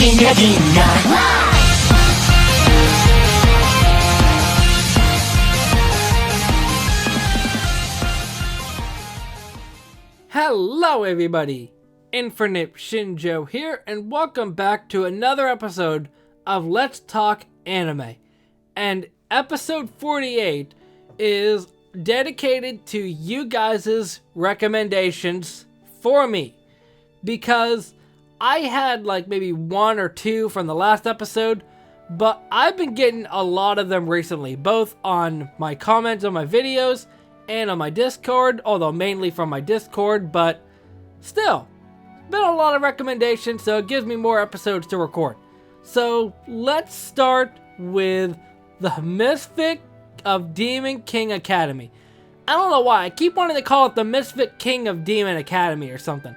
Ginga ginga. Hello everybody, Infinite Shinjo here, and welcome back to another episode of Let's Talk Anime. And episode 48 is dedicated to you guys' recommendations for me, because I had like maybe one or two from the last episode, but I've been getting a lot of them recently, both on my comments on my videos and on my Discord, although mainly from my Discord, but still, been a lot of recommendations, so it gives me more episodes to record. So let's start with the Misfit of Demon King Academy. I don't know why, I keep wanting to call it the Misfit King of Demon Academy or something.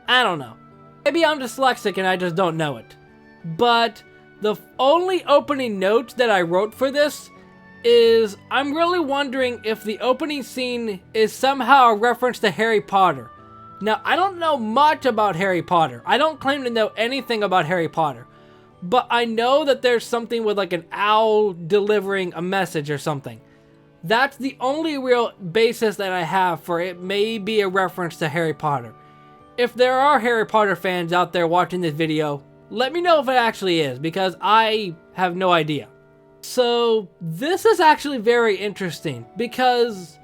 I don't know. Maybe I'm dyslexic and I just don't know it. But the only opening notes that I wrote for this is I'm really wondering if the opening scene is somehow a reference to Harry Potter. Now, I don't know much about Harry Potter. I don't claim to know anything about Harry Potter. But I know that there's something with like an owl delivering a message or something. That's the only real basis that I have for it may be a reference to Harry Potter. If there are Harry Potter fans out there watching this video, let me know if it actually is, because I have no idea. So this is actually very interesting, because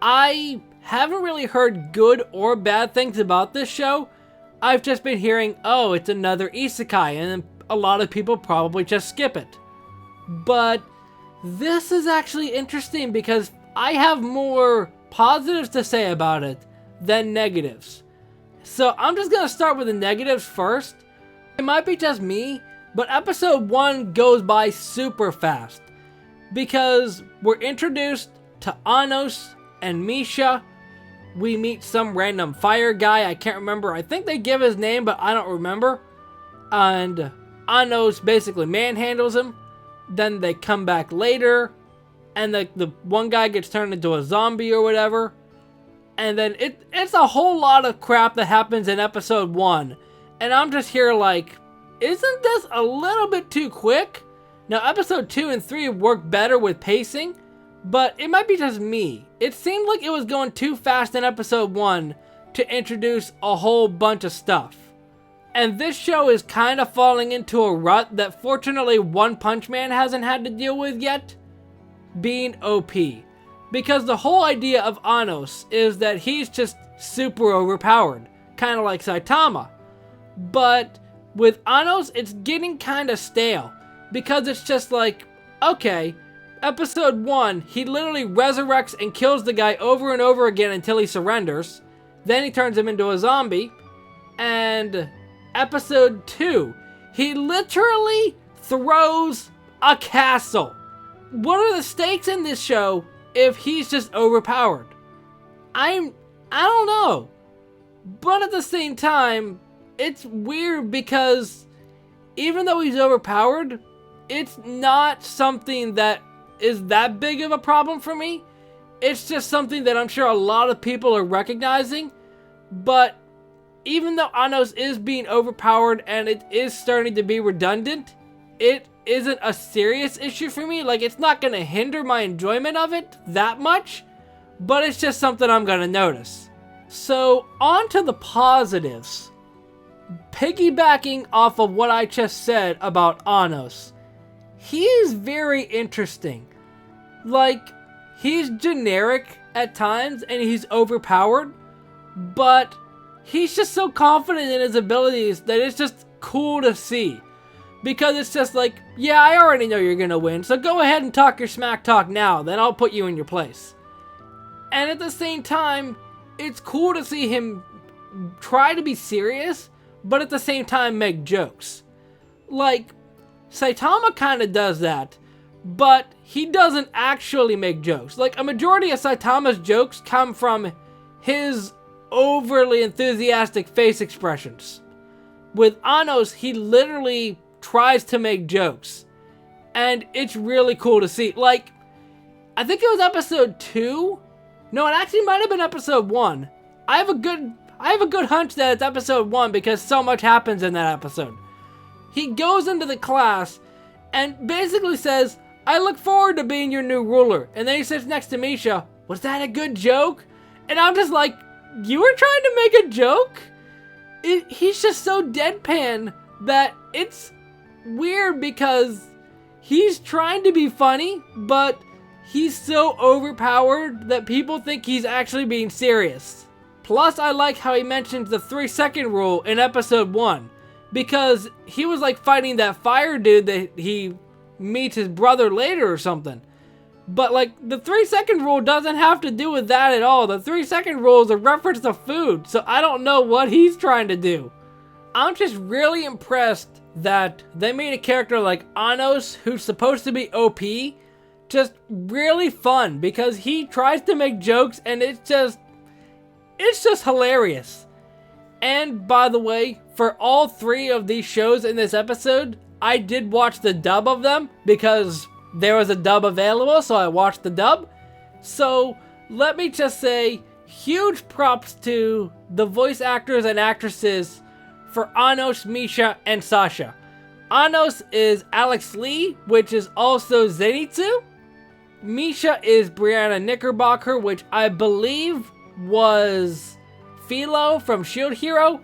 I haven't really heard good or bad things about this show. I've just been hearing, oh, it's another isekai, and a lot of people probably just skip it. But this is actually interesting because I have more positives to say about it than negatives. So I'm just going to start with the negatives first. It might be just me, but episode 1 goes by super fast because we're introduced to Anos and Misha. We meet some random fire guy. I can't remember. I think they give his name, but I don't remember. And Anos basically manhandles him. Then they come back later, and the one guy gets turned into a zombie or whatever. And then it's a whole lot of crap that happens in episode 1. And I'm just here like, isn't this a little bit too quick? Now, episode 2 and 3 work better with pacing, but it might be just me. It seemed like it was going too fast in episode 1 to introduce a whole bunch of stuff. And this show is kind of falling into a rut that fortunately One Punch Man hasn't had to deal with yet, being OP. Because the whole idea of Anos is that he's just super overpowered, kind of like Saitama. But with Anos, it's getting kind of stale, because it's just like, okay, episode 1, he literally resurrects and kills the guy over and over again until he surrenders. Then he turns him into a zombie. And episode 2, he literally throws a castle. What are the stakes in this show if he's just overpowered? I don't know. But at the same time, it's weird because even though he's overpowered, it's not something that is that big of a problem for me. It's just something that I'm sure a lot of people are recognizing. But even though Anos is being overpowered and it is starting to be redundant, it isn't a serious issue for me. Like, it's not going to hinder my enjoyment of it that much, but it's just something I'm going to notice. So, on to the positives. Piggybacking off of what I just said about Anos, he is very interesting. Like, he's generic at times and he's overpowered, but he's just so confident in his abilities that it's just cool to see. Because it's just like, yeah, I already know you're gonna win, so go ahead and talk your smack talk now, then I'll put you in your place. And at the same time, it's cool to see him try to be serious, but at the same time make jokes. Like, Saitama kinda does that, but he doesn't actually make jokes. Like, a majority of Saitama's jokes come from his overly enthusiastic face expressions. With Anos, he literally tries to make jokes, and it's really cool to see. Like, I think it was episode 2. No, it actually might have been episode 1. I have a good hunch that it's episode 1 because so much happens in that episode. he goes into the class and basically says, "I look forward to being your new ruler." And then he sits next to Misha. Was that a good joke? And I'm just like, you were trying to make a joke? He's just so deadpan that it's weird because he's trying to be funny, but he's so overpowered that people think he's actually being serious. Plus, I like how he mentions the 3-second rule in episode 1, because he was like fighting that fire dude that he meets his brother later or something. But like, the 3-second rule doesn't have to do with that at all. The 3-second rule is a reference to food, so I don't know what he's trying to do. I'm just really impressed that they made a character like Anos, who's supposed to be OP, just really fun, because he tries to make jokes and it's just hilarious. And by the way, for all 3 of these shows in this episode, I did watch the dub of them because there was a dub available, so I watched the dub. So let me just say, huge props to the voice actors and actresses for Anos, Misha, and Sasha. Anos is Alex Lee, which is also Zenitsu. Misha is Brianna Knickerbocker, which I believe was Philo from Shield Hero.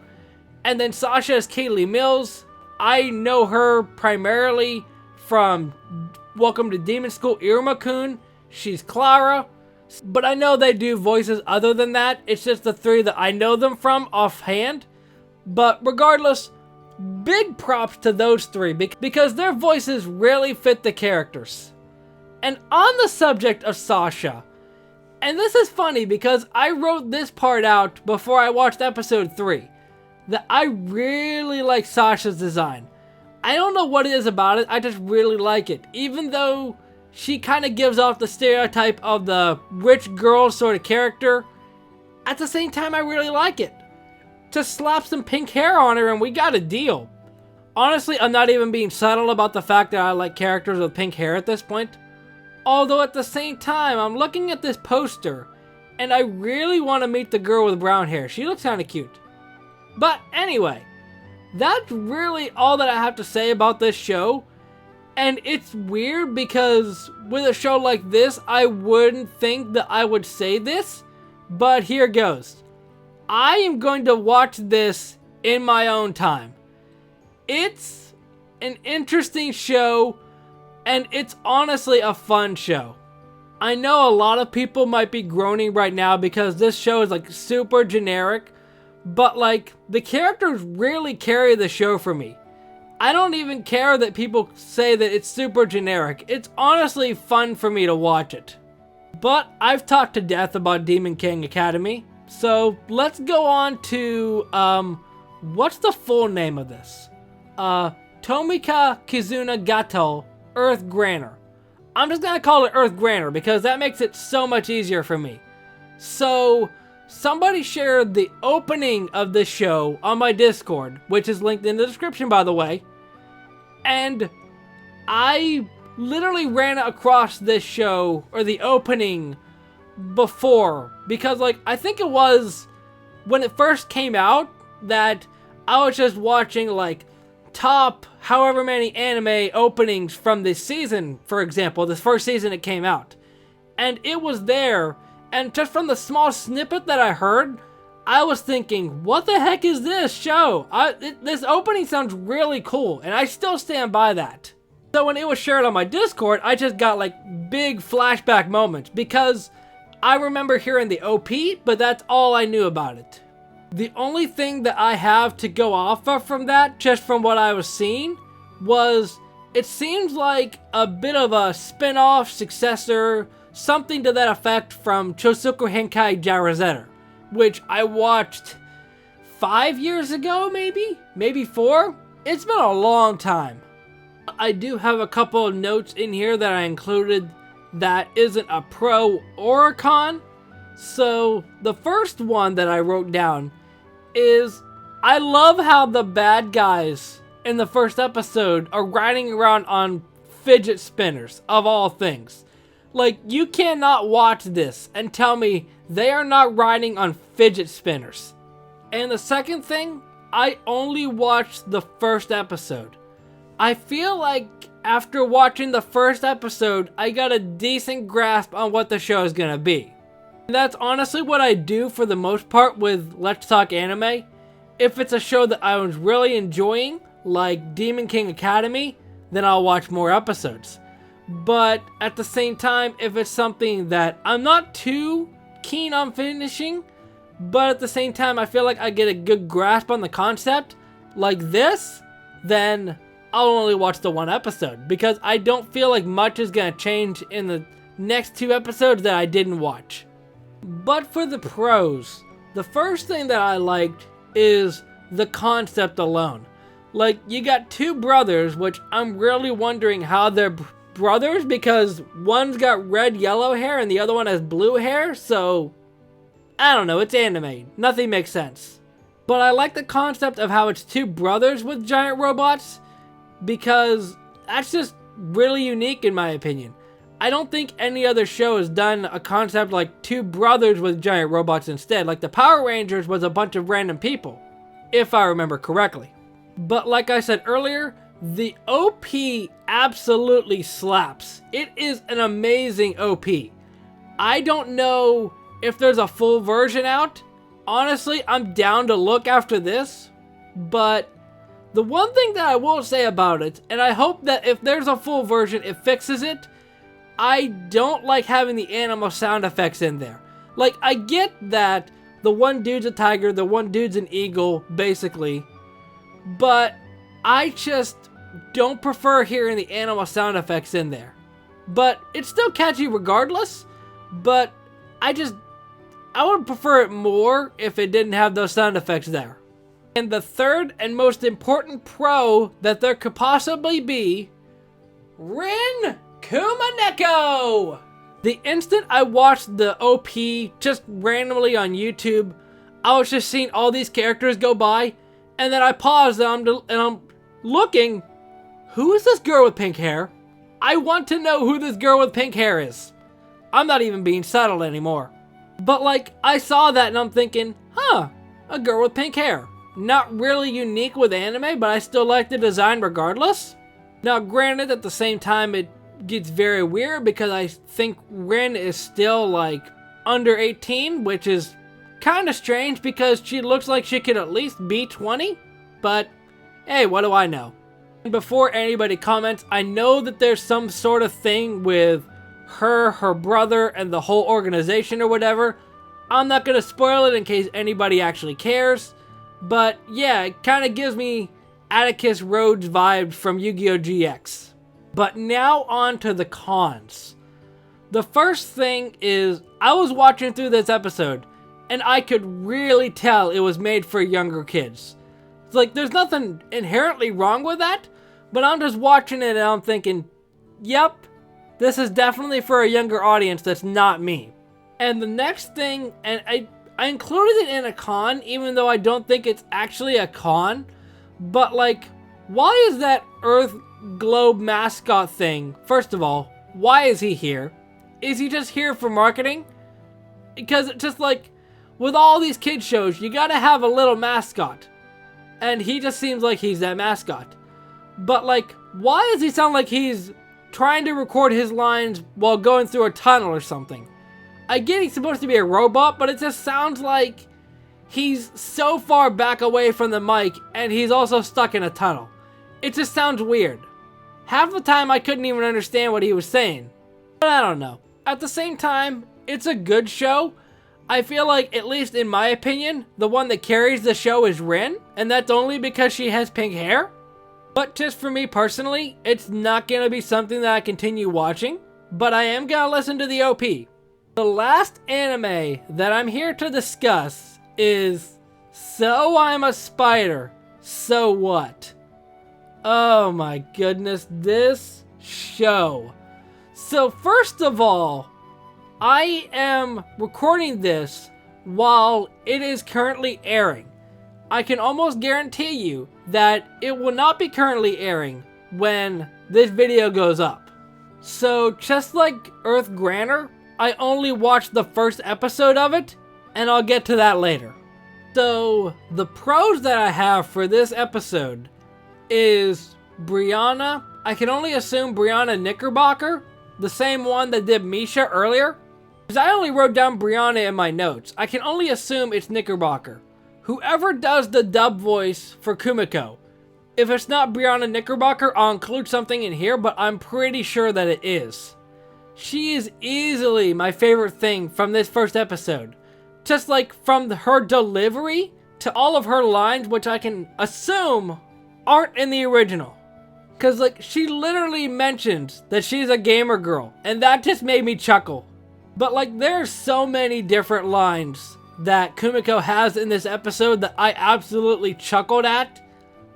And then Sasha is Kaylee Mills. I know her primarily from Welcome to Demon School Iruma-kun. She's Clara. But I know they do voices other than that. It's just the 3 that I know them from offhand. But regardless, big props to those 3 because their voices really fit the characters. And on the subject of Sasha, and this is funny because I wrote this part out before I watched episode 3, that I really like Sasha's design. I don't know what it is about it, I just really like it. Even though she kind of gives off the stereotype of the rich girl sort of character, at the same time I really like it. Just slap some pink hair on her and we got a deal. Honestly, I'm not even being subtle about the fact that I like characters with pink hair at this point. Although at the same time, I'm looking at this poster and I really want to meet the girl with brown hair. She looks kind of cute. But anyway, that's really all that I have to say about this show. And it's weird because with a show like this, I wouldn't think that I would say this. But here goes. I am going to watch this in my own time. It's an interesting show, and it's honestly a fun show. I know a lot of people might be groaning right now because this show is like super generic, but like the characters really carry the show for me. I don't even care that people say that it's super generic. It's honestly fun for me to watch it. But I've talked to death about Demon King Academy. So let's go on to, what's the full name of this? Tomika Kizuna Gato, Earth Granner. I'm just gonna call it Earth Granner because that makes it so much easier for me. So, somebody shared the opening of this show on my Discord, which is linked in the description by the way. And I literally ran across this show, or the opening, before, because like I think it was when it first came out that I was just watching like top however many anime openings from this season, for example, this first season it came out, and it was there, and just from the small snippet that I heard, I was thinking, what the heck is this show? This opening sounds really cool, and I still stand by that. So when it was shared on my Discord, I just got like big flashback moments because I remember hearing the OP, but that's all I knew about it. The only thing that I have to go off of from that, just from what I was seeing, was it seems like a bit of a spin-off, successor, something to that effect from Chosoku Henkai Jarazeta, which I watched 5 years ago, maybe 4? It's been a long time. I do have a couple of notes in here that I included that isn't a pro or a con. So the first one that I wrote down is I love how the bad guys in the first episode are riding around on fidget spinners, of all things. Like, you cannot watch this and tell me they are not riding on fidget spinners. And the second thing, I only watched the first episode. I feel like after watching the first episode, I got a decent grasp on what the show is gonna be. And that's honestly what I do for the most part with Let's Talk Anime. If it's a show that I was really enjoying, like Demon King Academy, then I'll watch more episodes. But at the same time, if it's something that I'm not too keen on finishing, but at the same time I feel like I get a good grasp on the concept, like this, then I'll only watch the one episode, because I don't feel like much is gonna change in the next 2 episodes that I didn't watch. But for the pros, the first thing that I liked is the concept alone. Like, you got 2 brothers, which I'm really wondering how they're brothers, because one's got red yellow hair and the other one has blue hair, so I don't know, it's anime. Nothing makes sense. But I like the concept of how it's 2 brothers with giant robots, because that's just really unique in my opinion. I don't think any other show has done a concept like 2 brothers with giant robots instead. Like the Power Rangers was a bunch of random people, if I remember correctly. But like I said earlier, the OP absolutely slaps. It is an amazing OP. I don't know if there's a full version out. Honestly, I'm down to look after this, but the one thing that I will say about it, and I hope that if there's a full version, it fixes it, I don't like having the animal sound effects in there. Like, I get that the one dude's a tiger, the one dude's an eagle, basically, but I just don't prefer hearing the animal sound effects in there. But it's still catchy regardless, but I would prefer it more if it didn't have those sound effects there. And the third and most important pro that there could possibly be, Rin Kumaneko! The instant I watched the OP just randomly on YouTube, I was just seeing all these characters go by, and then I paused and I'm looking, who is this girl with pink hair? I want to know who this girl with pink hair is. I'm not even being subtle anymore. But like, I saw that and I'm thinking, huh, a girl with pink hair. Not really unique with anime, but I still like the design regardless. Now granted, at the same time it gets very weird because I think Rin is still like under 18, which is kind of strange because she looks like she could at least be 20, but hey, what do I know? And before anybody comments, I know that there's some sort of thing with her brother, and the whole organization or whatever. I'm not going to spoil it in case anybody actually cares, but yeah, it kind of gives me Atticus Rhodes vibes from Yu-Gi-Oh! GX. But now on to the cons. The first thing is, I was watching through this episode, and I could really tell it was made for younger kids. It's like, there's nothing inherently wrong with that, but I'm just watching it and I'm thinking, yep, this is definitely for a younger audience that's not me. And the next thing, and I included it in a con, even though I don't think it's actually a con, but like, why is that Earth Globe mascot thing? First of all, why is he here? Is he just here for marketing? Because it's just like, with all these kids shows, you gotta have a little mascot. And he just seems like he's that mascot. But like, why does he sound like he's trying to record his lines while going through a tunnel or something? I get he's supposed to be a robot, but it just sounds like he's so far back away from the mic and he's also stuck in a tunnel. It just sounds weird. Half the time I couldn't even understand what he was saying. But I don't know. At the same time, it's a good show. I feel like, at least in my opinion, the one that carries the show is Rin, and that's only because she has pink hair. But just for me personally, it's not going to be something that I continue watching, but I am going to listen to the OP. The last anime that I'm here to discuss is So I'm a Spider, So What? Oh my goodness, this show. So first of all, I am recording this while it is currently airing. I can almost guarantee you that it will not be currently airing when this video goes up. So just like Earth Granner, I only watched the first episode of it, and I'll get to that later. So the pros that I have for this episode is Brianna, I can only assume Brianna Knickerbocker, the same one that did Misha earlier. Because I only wrote down Brianna in my notes. I can only assume it's Knickerbocker. Whoever does the dub voice for Kumiko. If it's not Brianna Knickerbocker, I'll include something in here, but I'm pretty sure that it is. She is easily my favorite thing from this first episode. Just like from her delivery to all of her lines, which I can assume aren't in the original. Because like she literally mentions that she's a gamer girl, and that just made me chuckle. But like there's so many different lines that Kumiko has in this episode that I absolutely chuckled at.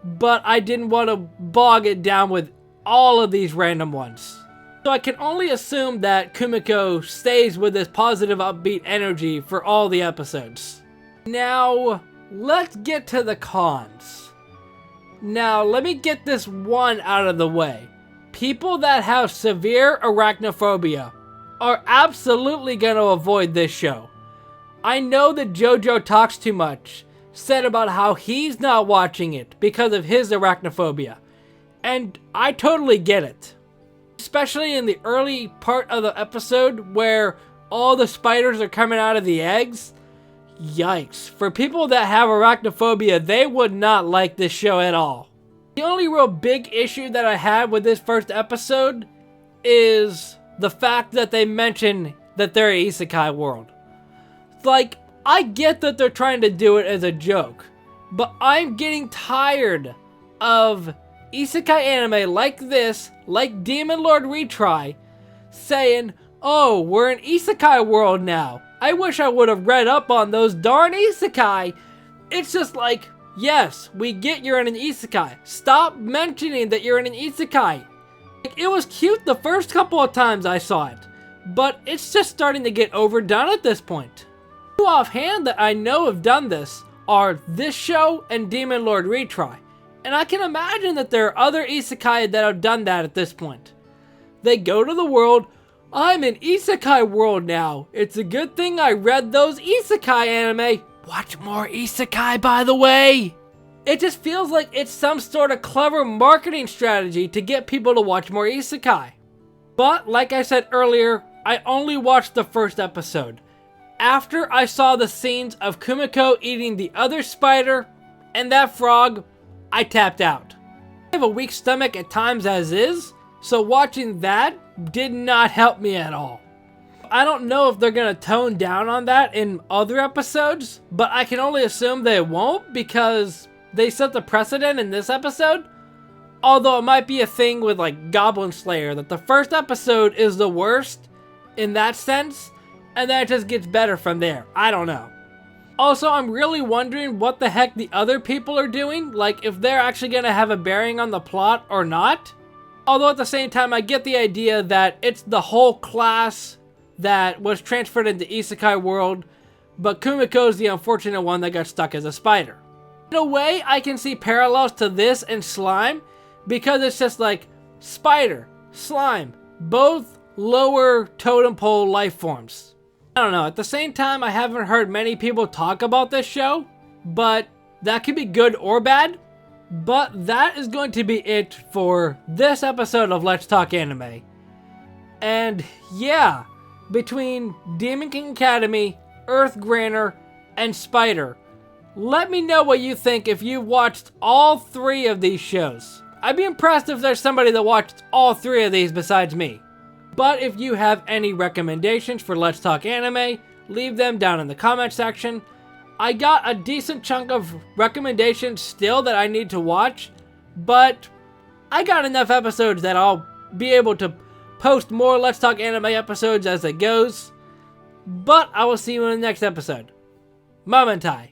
But I didn't want to bog it down with all of these random ones. So I can only assume that Kumiko stays with this positive upbeat energy for all the episodes. Now, let's get to the cons. Now, let me get this one out of the way. People that have severe arachnophobia are absolutely going to avoid this show. I know that JoJo talks too much, said about how he's not watching it because of his arachnophobia. And I totally get it. Especially in the early part of the episode where all the spiders are coming out of the eggs. Yikes. For people that have arachnophobia, they would not like this show at all. The only real big issue that I had with this first episode is the fact that they mention that they're an isekai world. Like, I get that they're trying to do it as a joke, but I'm getting tired of isekai anime like this, like Demon Lord Retry, saying, oh, we're an isekai world now. I wish I would have read up on those darn isekai. It's just like, yes, we get you're in an isekai. Stop mentioning that you're in an isekai. Like, it was cute the first couple of times I saw it, but it's just starting to get overdone at this point. Two offhand that I know have done this are this show and Demon Lord Retry. And I can imagine that there are other isekai that have done that at this point. They go to the world, I'm in isekai world now. It's a good thing I read those isekai anime. Watch more isekai, by the way. It just feels like it's some sort of clever marketing strategy to get people to watch more isekai. But like I said earlier, I only watched the first episode. After I saw the scenes of Kumiko eating the other spider and that frog, I tapped out. I have a weak stomach at times as is, so watching that did not help me at all. I don't know if they're going to tone down on that in other episodes, but I can only assume they won't because they set the precedent in this episode. Although it might be a thing with like Goblin Slayer, that the first episode is the worst in that sense, and then it just gets better from there. I don't know. Also, I'm really wondering what the heck the other people are doing, like if they're actually going to have a bearing on the plot or not. Although at the same time, I get the idea that it's the whole class that was transferred into Isekai world, but Kumiko's the unfortunate one that got stuck as a spider. In a way, I can see parallels to this and slime, because it's just like spider, slime, both lower totem pole life forms. I don't know, at the same time, I haven't heard many people talk about this show, but that could be good or bad. But that is going to be it for this episode of Let's Talk Anime. And yeah, between Demon King Academy, Earth Granner, and Spider, let me know what you think if you've watched all three of these shows. I'd be impressed if there's somebody that watched all three of these besides me. But if you have any recommendations for Let's Talk Anime, leave them down in the comment section. I got a decent chunk of recommendations still that I need to watch, but I got enough episodes that I'll be able to post more Let's Talk Anime episodes as it goes. But I will see you in the next episode. Momentai.